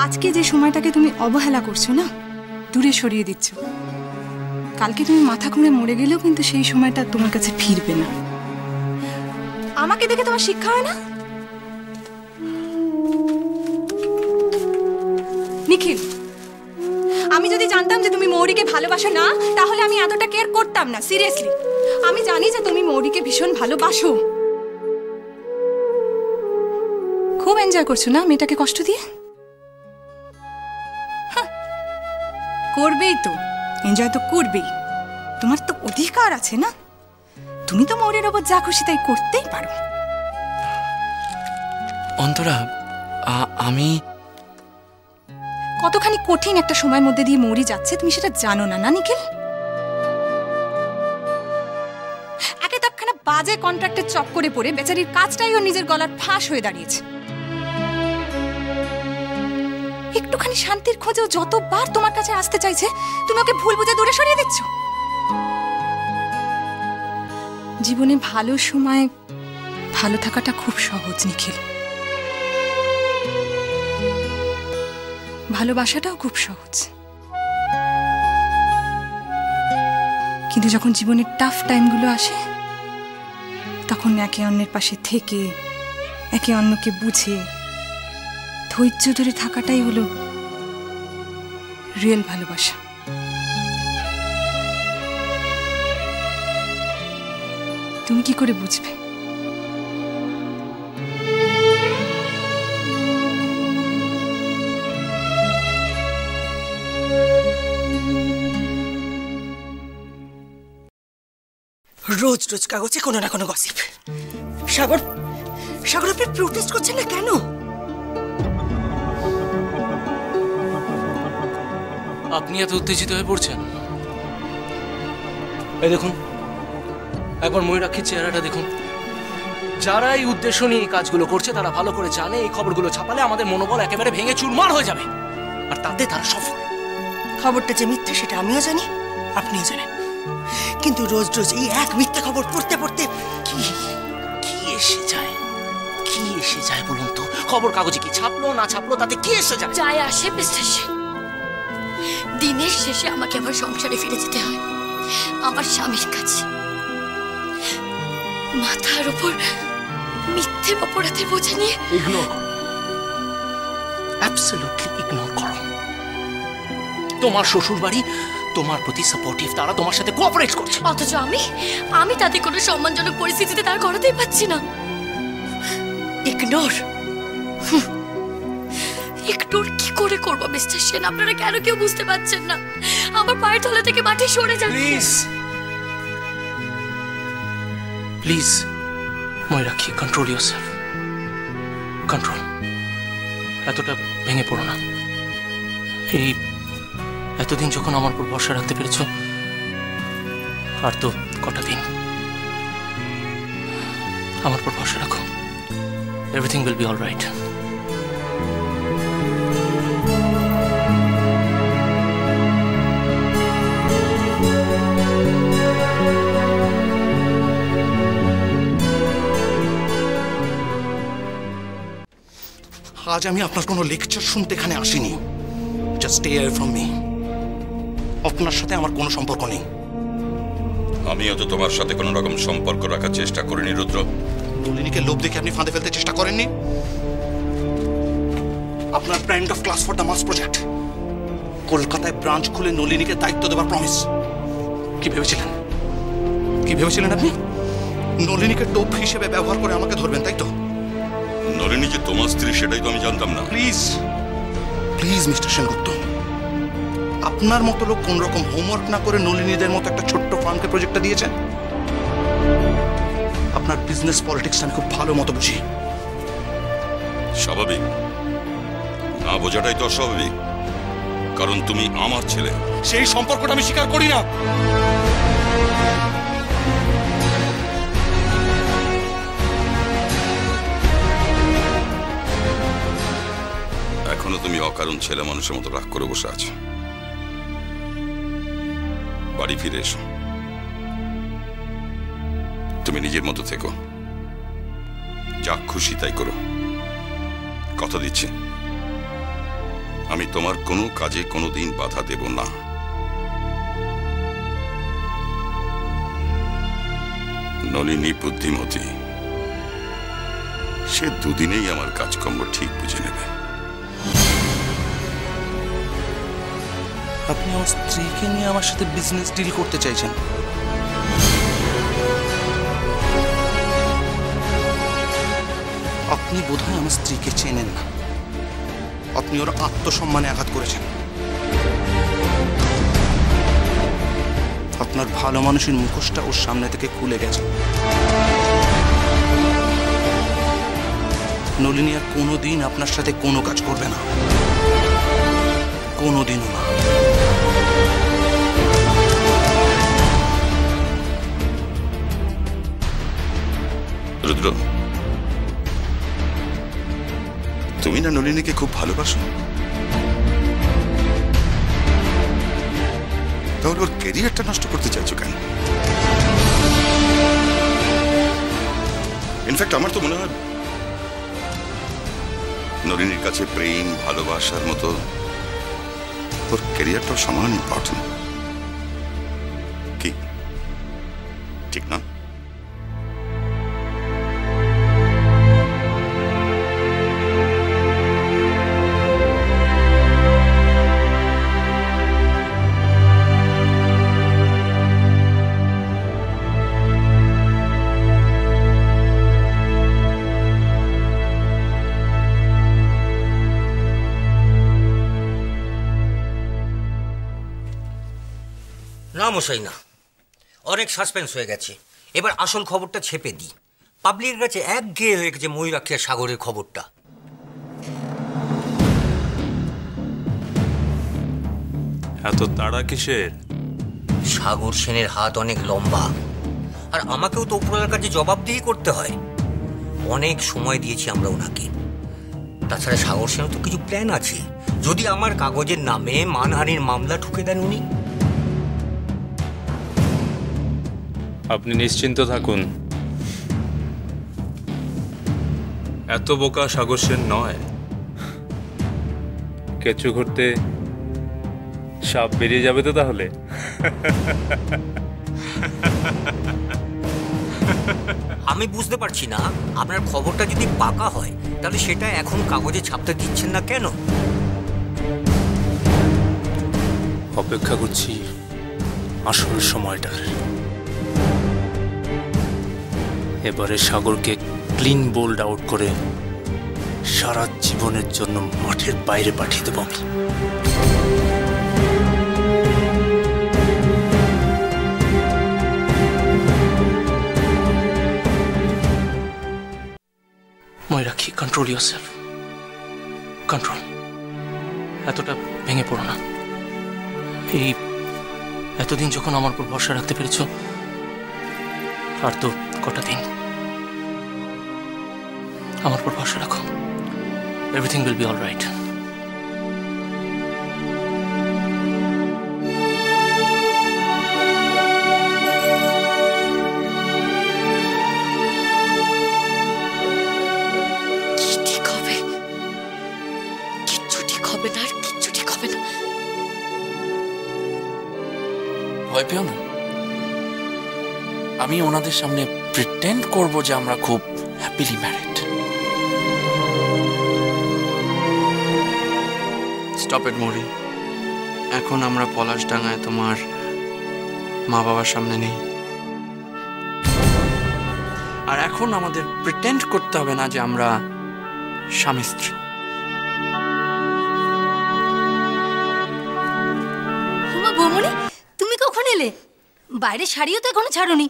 আজকে যে সময়টাকে তুমি অবহেলা করছো না, দূরে সরিয়ে দিচ্ছ, কালকে তুমি মাথা ঘুরে মরে গেলেও কিন্তু সেই সময়টা তোমার কাছে ফিরবে না। আমাকে দেখে তোমার শিক্ষা হয় না? নিখিল, আমি যদি জানতাম যে তুমি মৌরিকে ভালোবাসো না, তাহলে আমি এতটা কেয়ার করতাম না। সিরিয়াসলি, আমি জানি যে তুমি মৌরিকে ভীষণ ভালোবাসো। খুব এনজয় করছো না মেয়েটাকে কষ্ট দিয়ে? করবেই তো, এনজয় তো করবেই। তোমার তো অধিকার আছে না, তুমি তো মৌরির ওপর যা খুশি তাই করতেই পারো। অন্তরা, আমি কতখানি কঠিন একটা সময়ের মধ্যে দিয়ে মৌরি যাচ্ছে তুমি সেটা জানো না, না নিখিল? একে তো একখানা বাজে কন্ট্রাক্টের চক্করে পড়ে বেচারির কাজটাই ওর নিজের গলার ফাঁস হয়ে দাঁড়িয়েছে। একটুখানি শান্তির খোঁজেও যতবার তোমার কাছে আসতে চাইছে, তুমি ওকে ভুল বুঝে দূরে সরিয়ে দিচ্ছ। জীবনে ভালো সময় ভালো থাকাটা খুব সহজ নিখিল, ভালোবাসাটাও খুব সহজ। কিন্তু যখন জীবনের টাফ টাইমগুলো আসে, তখন একে অন্যের পাশে থেকে একে অন্যকে বুঝে ধৈর্য ধরে থাকাটাই হলো রিয়েল ভালোবাসা। তুমি কি করে বুঝবে? রোজ রোজ কাগজে কোনো না কোনো গসিপ। সাগর, সাগর আপনি প্রোটেস্ট করছেন না কেন? আপনি এত উত্তেজিত হয়ে পড়ছেন? এই দেখুন, একবার ময়ূরাক্ষীর চেহারাটা দেখুন। যারা এই উদ্দেশ্য নিয়ে এই কাজগুলো করছে তারা ভালো করে জানে এই খবরগুলো ছাপালে আমাদের মনোবল একেবারে ভেঙে চুরমার হয়ে যাবে, আর তাতে তারা সফল। খবরটা যে মিথ্যে সেটা আমিও জানি, আপনিও জানেন, কিন্তু রোজ রোজ এই এক মিথ্যে খবর পড়তে পড়তে কি এসে যায়? কি এসে যায় বলুন তো? খবর কাগজে কি ছাপলো না ছাপলো তাতে কি এসে যায়? যায় আসে মিস্টার সেন। দিনের শেষে আমাকে আমার সংসারে ফিরে যেতে হয়, আমার স্বামীর কাছে। মাথার উপর মিথ্যে অপরাধের বোঝা নিয়ে ইগনোর করো, অ্যাবসলিউটলি ইগনোর করো। তোমার শ্বশুর বাড়ি তোমার প্রতি সাপোর্টিভ, তারা তোমার সাথে কোঅপারেট করছে, অথচ আমি তাদের কোনো সম্মানজনক পরিস্থিতিতে তার করাতেই পাচ্ছি না। ইগনোর ইগনোর কি করে করবো মিস্টার সেন? আপনারা কেন কেউ বুঝতে পারছেন না? আমার পায়ের তলা থেকে মাটি সরে যাচ্ছে। Please please Mayurakshi, control yourself, control. এতটা ভেঙে পড়ো না। এই এতদিন যখন আমার উপর ভরসা রাখতে পেরেছো, আর তো কটা দিন, আমার উপর ভরসা রাখো। Everything will be all right. আজ আমি আপনার কোনো লেকচার শুনতে এখানে আসিনি। Just stay away from me. আপনার সাথে আমার কোনো সম্পর্ক নেই। আমিও তো তোমার সাথে কোনো রকম সম্পর্ক রাখার চেষ্টা করিনি রুদ্র। নলিনীকে লোভ দেখে আপনি ফাঁদে ফেলতে চেষ্টা করেননি? আপনার brand of class for the mass project, কলকাতায় ব্রাঞ্চ খুলে নলিনীকে দায়িত্ব দেওয়ার প্রমিস। কি ভেবেছিলেন? কি ভেবেছিলেন আপনি? নলিনীকে টোপ হিসেবে ব্যবহার করে আমাকে ধরবেন, তাই তো? নলিনী যে তোমার স্ত্রী সেটাই তো আমি জানতাম না। প্লিজ প্লিজ মিস্টার সেনগুপ্ত, আপনার মতো লোক কোন রকম হোমওয়ার্ক না করে নলিনীদের মতো একটা ছোট্ট ফার্মকে প্রজেক্টটা দিয়েছেন? আপনার বিজনেস পলিটিক্স আমি খুব ভালো মতো বুঝি। স্বাভাবিক না বোঝাটাই তো অস্বাভাবিক, কারণ তুমি আমার ছেলে। সেই সম্পর্কটা আমি স্বীকার করি না। এখনো তুমি অকারণ ছেলে মানুষের মতো রাগ করে বসে আছো। বাড়ি ফিরে এসো, তুমি নিজের মতো থেকো, যা খুশি তাই করো। কথা দিচ্ছি আমি তোমার কোনো কাজে কোনোদিন বাধা দেব না। নলিনী বুদ্ধিমতী, সে দুদিনেই আমার কাজকর্ম ঠিক বুঝে নেবে। আপনি আমার স্ত্রীকে নিয়ে আমার সাথে বিজনেস ডিল করতে চাইছেন? আপনি বোধহয় আমার স্ত্রীকে চেনেন না। আপনি ওর আত্মসম্মানে আঘাত করেছেন। আপনার ভালো মানুষের মুখোশটা ওর সামনে থেকে খুলে গেছে। নলিনী আর কোনোদিন আপনার সাথে কোনো কাজ করবে না, কোনোদিনও না। রুদ্র, তুমি না নলিনীকে খুব ভালোবাসো? তাহলে ওর ক্যারিয়ারটা নষ্ট করতে চাইছো কেন? ইনফ্যাক্ট আমার তো মনে হয় নলিনীর কাছে প্রেম ভালোবাসার মতো ওর ক্যারিয়ারটাও সমান ইম্পর্টেন্ট। কি ঠিক না? না মশাই না, অনেক সাসপেন্স হয়ে গেছে। এবার আসল খবরটা ছেপে দিই। পাবলিকের কাছে একঘেয়ে হয়ে গেছে ময়ূরাক্ষী আর সাগরের খবরটা। এত তাড়া কিসের? সাগর সেনের হাত অনেক লম্বা, আর আমাকেও তো উপরওয়ালার কাছে জবাবদিহি করতে হয়। অনেক সময় দিয়েছি আমরা ওনাকে। তাছাড়া সাগর সেনের তো কিছু প্ল্যান আছে। যদি আমার কাগজের নামে মানহানির মামলা ঠুকে দেন উনি। আপনি নিশ্চিন্ত থাকুন, এত বোকা সাগর সেন নয়। কেঁচু ঘুরতে সাপ বেরিয়ে যাবে তো তাহলে? আমি বুঝতে পারছি না, আপনার খবরটা যদি পাকা হয় তাহলে সেটা এখন কাগজে ছাপতে দিচ্ছেন না কেন? অপেক্ষা করছি আসল সময়টার। এবারে সাগরকে ক্লিন বোল্ড আউট করে সারা জীবনের জন্য মাঠের বাইরে পাঠিয়ে দেব আমি। Mayurakshi, control yourself, control. এতটা ভেঙে পড়ো না। এই এতদিন যখন আমার উপর ভরসা রাখতে পেরেছ, আর তো কটা দিন আমার উপর ভরসা রাখো। Everything will be all right. ঠিক হবে, কিচ্ছু ঠিক হবে না, আর কিচ্ছু ঠিক হবে না। ভয় পেও না, আমি ওনাদের সামনে প্রিটেন্ড করব যে আমরা খুব হ্যাপিলি ম্যারিড। স্টপ ইট মরি। এখন আমরা পলাশডাঙ্গায় তোমার মা বাবার সামনে নেই, আর এখন আমাদের প্রিটেন্ড করতে হবে না যে আমরা স্বামী স্ত্রী। বৌমনি, তুমি কখন এলে? বাইরে শাড়িও তো এখনো ছাড়োনি।